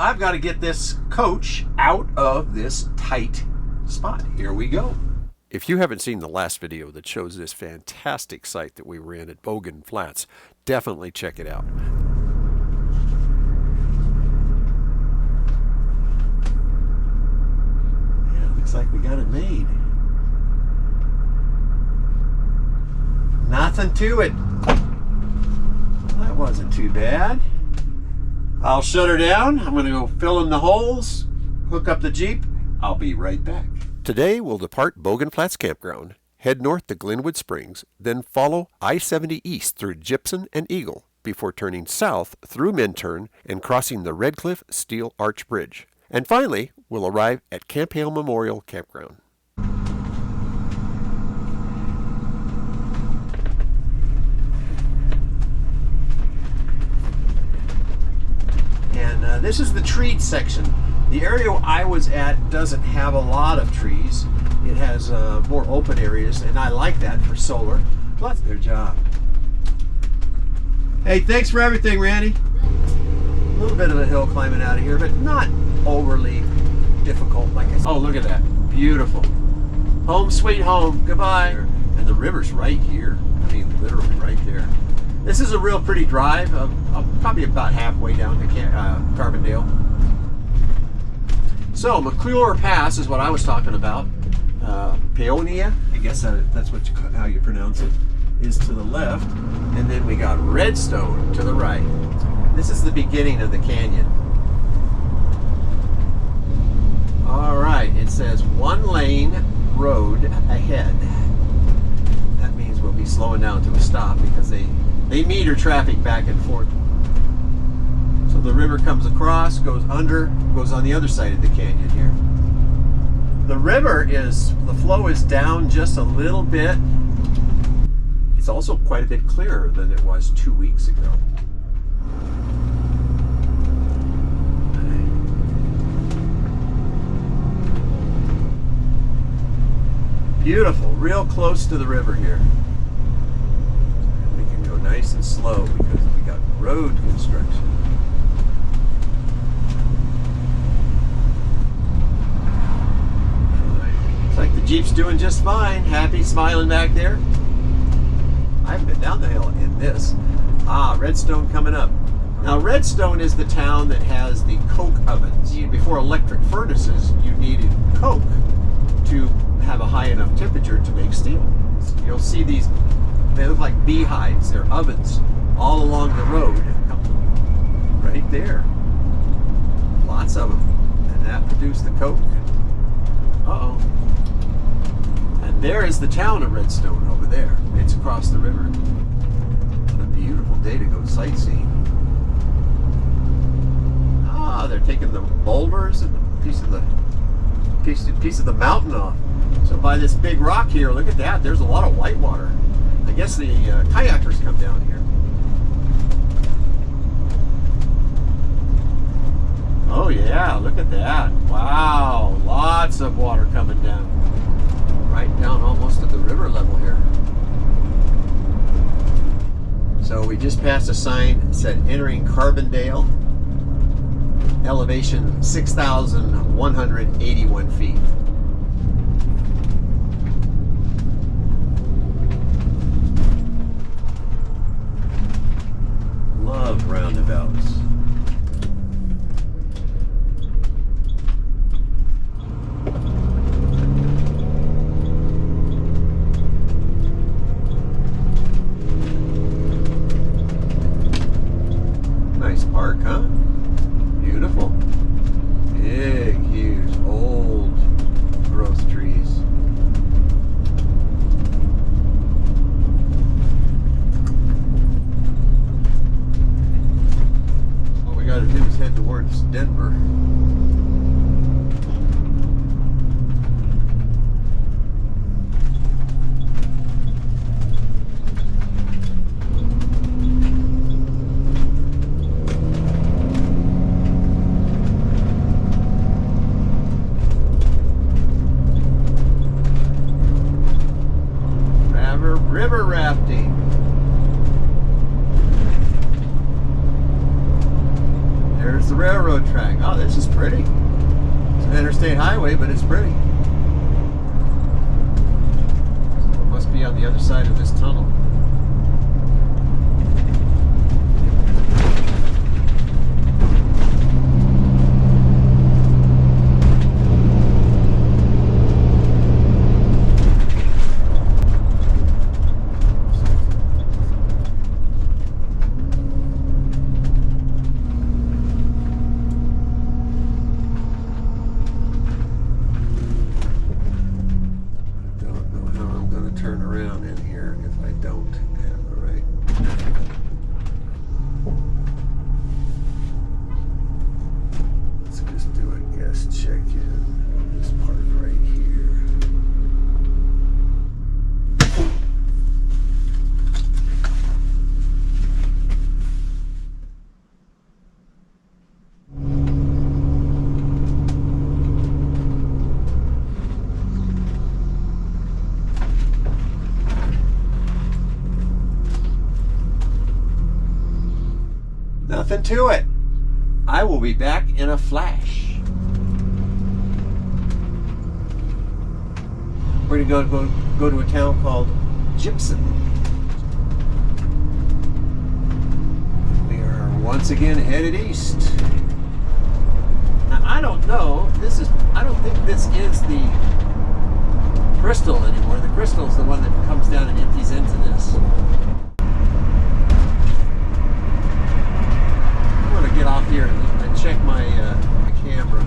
I've got to get this coach out of this tight spot. Here we go. If you haven't seen the last video that shows this fantastic site that we were in at Bogan Flats, definitely check it out. Yeah, looks like we got it made. Nothing to it. Well, that wasn't too bad. I'll shut her down. I'm going to go fill in the holes, hook up the Jeep. I'll be right back. Today we'll depart Bogan Flats Campground, head north to Glenwood Springs, then follow I-70 east through Gypsum and Eagle before turning south through Minturn and crossing the Red Cliff Steel Arch Bridge. And finally, we'll arrive at Camp Hale Memorial Campground. And this is the treed section. The area I was at doesn't have a lot of trees. It has more open areas, and I like that for solar. Plus their job. Hey, thanks for everything, Randy. A little bit of a hill climbing out of here, but not overly difficult, like I said. Oh, look at that. Beautiful. Home sweet home. Goodbye. And the river's right here. I mean, literally right there. This is a real pretty drive. I'm probably about halfway down to Carbondale. So, McClure Pass is what I was talking about. Paonia, I guess that's how you pronounce it, is to the left. And then we got Redstone to the right. This is the beginning of the canyon. All right, it says 1-lane road ahead. That means we'll be slowing down to a stop because they meter traffic back and forth. So the river comes across, goes under, goes on the other side of the canyon here. The flow is down just a little bit. It's also quite a bit clearer than it was 2 weeks ago. Beautiful, real close to the river here. We can go nice and slow because we got road construction. Looks like the Jeep's doing just fine. Happy, smiling back there. I haven't been down the hill in this. Redstone coming up. Now, Redstone is the town that has the coke ovens. Before electric furnaces, you needed coke to have a high enough temperature to make steel. You'll see these, they look like beehives. They're ovens all along the road. Right there. Lots of them. And that produced the coke. Uh-oh. And there is the town of Redstone over there. It's across the river. What a beautiful day to go sightseeing. They're taking the boulders and a piece of the mountain off. So by this big rock here, look at that. There's a lot of white water. I guess the kayakers come down here. Oh yeah, look at that. Wow, lots of water coming down. Right down almost at the river level here. So we just passed a sign that said entering Carbondale. Elevation 6,181 feet. Love roundabouts. Nice park, huh? Beautiful. Big, huge, old growth trees. What we got to do is head towards Denver. River rafting. There's the railroad track. oh, this is pretty. It's an interstate highway, but it's pretty. So it must be on the other side of this tunnel. Nothing to it. I will be back in a flash. We're going to go to a town called Gypsum. We are once again headed east. Now I don't know. I don't think this is the crystal anymore. The crystal is the one that comes down and empties into this. Get off here and check my camera.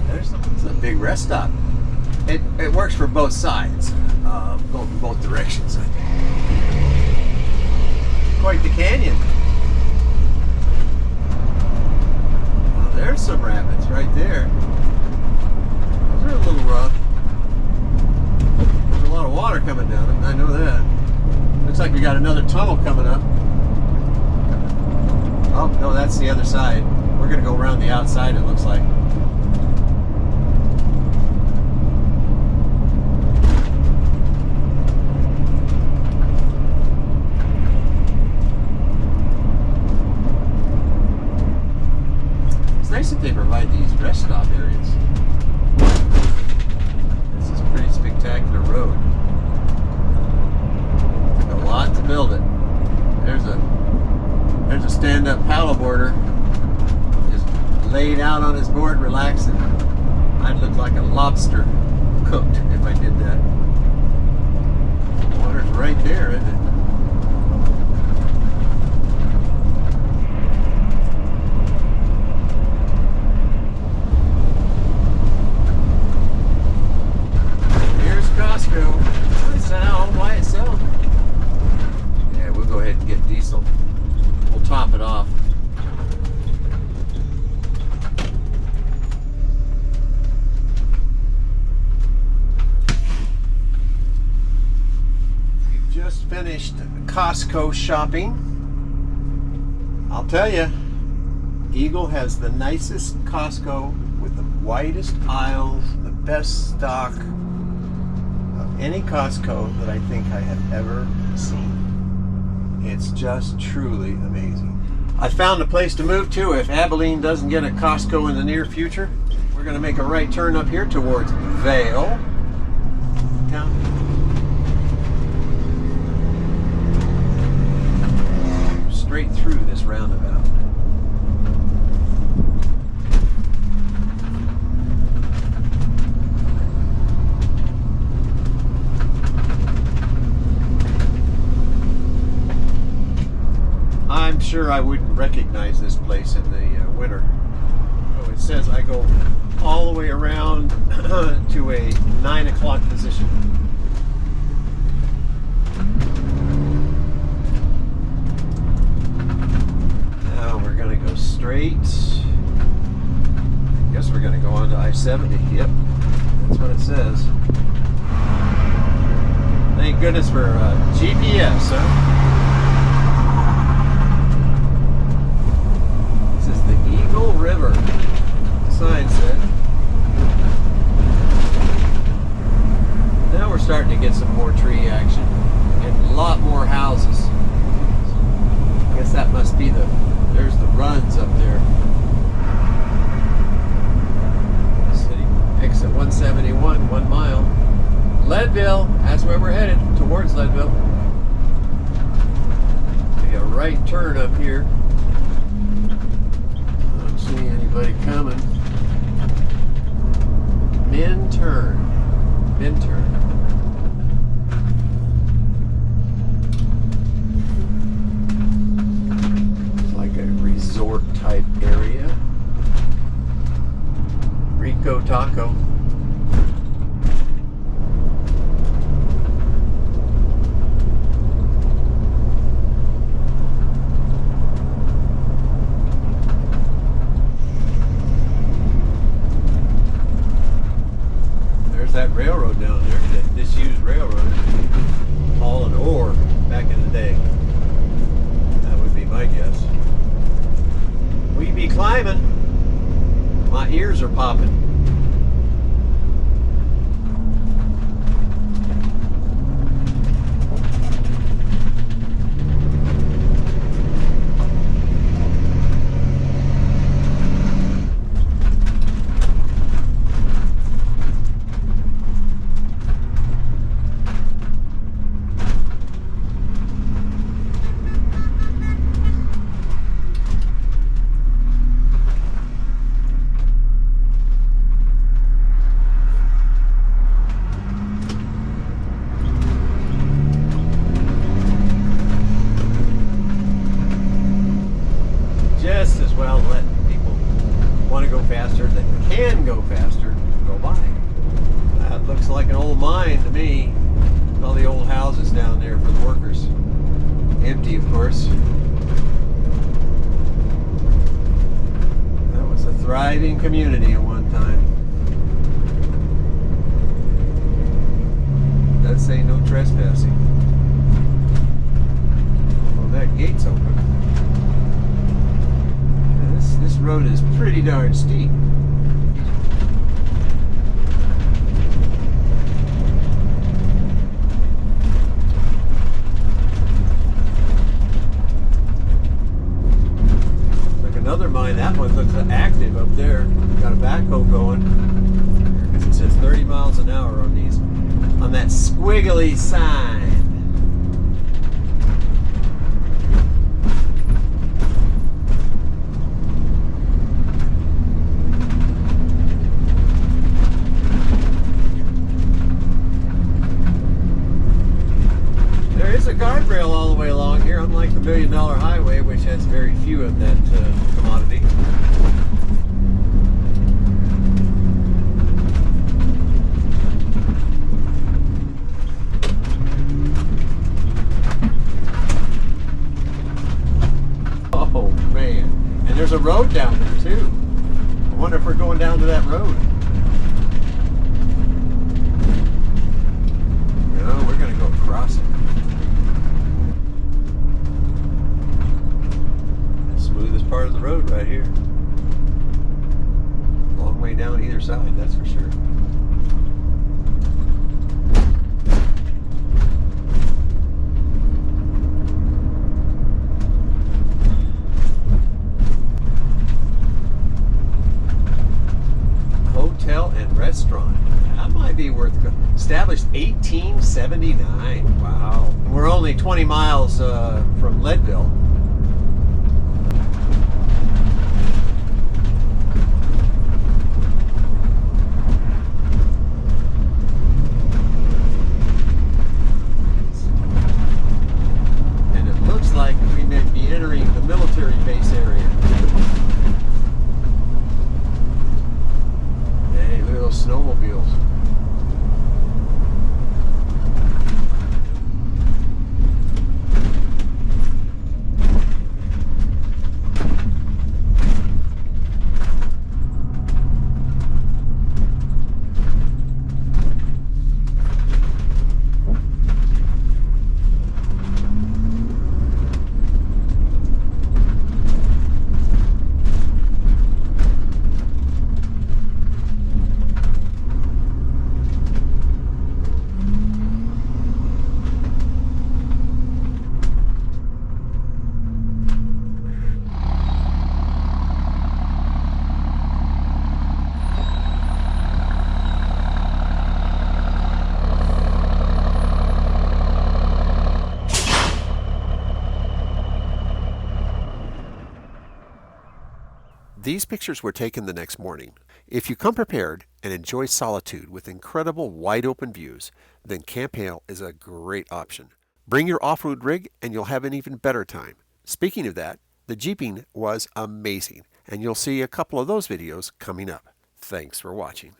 There's a big rest stop. It works for both sides, going in both directions, I think. Quite the canyon. Well, there's some rapids right there. Those are a little rough. There's a lot of water coming down them, I know that. Looks like we got another tunnel coming up. Oh, no, that's the other side. We're going to go around the outside, it looks like. It's nice that they provide these rest stop areas. This is a pretty spectacular road. Took a lot to build it. There's a stand-up paddleboarder just laid out on his board relaxing. I'd look like a lobster cooked if I did that. The water's right there, isn't it? Costco. It's all by itself. Yeah, we'll go ahead and get diesel. We'll top it off. We've just finished Costco shopping. I'll tell you, Eagle has the nicest Costco with the widest aisles, the best stock. Any Costco that I think I have ever seen. It's just truly amazing. I found a place to move to if Abilene doesn't get a Costco in the near future. We're going to make a right turn up here towards Vale. Straight through this roundabout. I'm sure I wouldn't recognize this place in the winter. So it says I go all the way around to a 9 o'clock position. Now we're going to go straight. I guess we're going to go on to I-70. Yep, that's what it says. Thank goodness for GPS, huh? right turn up here. I don't see anybody coming. Minturn. It's like a resort type area. Rico Taco. That railroad down there, that disused railroad, hauling ore back in the day. That would be my guess. We be climbing. My ears are popping. Just as well let people want to go faster that can go faster go by. That looks like an old mine to me. All the old houses down there for the workers. Empty, of course. That was a thriving community at one time. Does say no trespassing. Well, that gate's open. This road is pretty darn steep. Like another mine, that one looks active up there. Got a backhoe going. Because it says 30 miles an hour on these, on that squiggly sign. A guardrail all the way along here, unlike the $1 Million Highway, which has very few of that commodity. Oh man, and there's a road down there too. I wonder if we're going down to that road. No, we're gonna go across it. Smoothest part of the road right here. Long way down either side, that's for sure. Hotel and restaurant. That might be worth going. Established 1879. Wow. We're only 20 miles from Leadville. Like we may be entering the military base area. Hey, look at those snowmobiles. These pictures were taken the next morning. If you come prepared and enjoy solitude with incredible wide open views, then Camp Hale is a great option. Bring your off-road rig and you'll have an even better time. Speaking of that, the jeeping was amazing, and you'll see a couple of those videos coming up. Thanks for watching.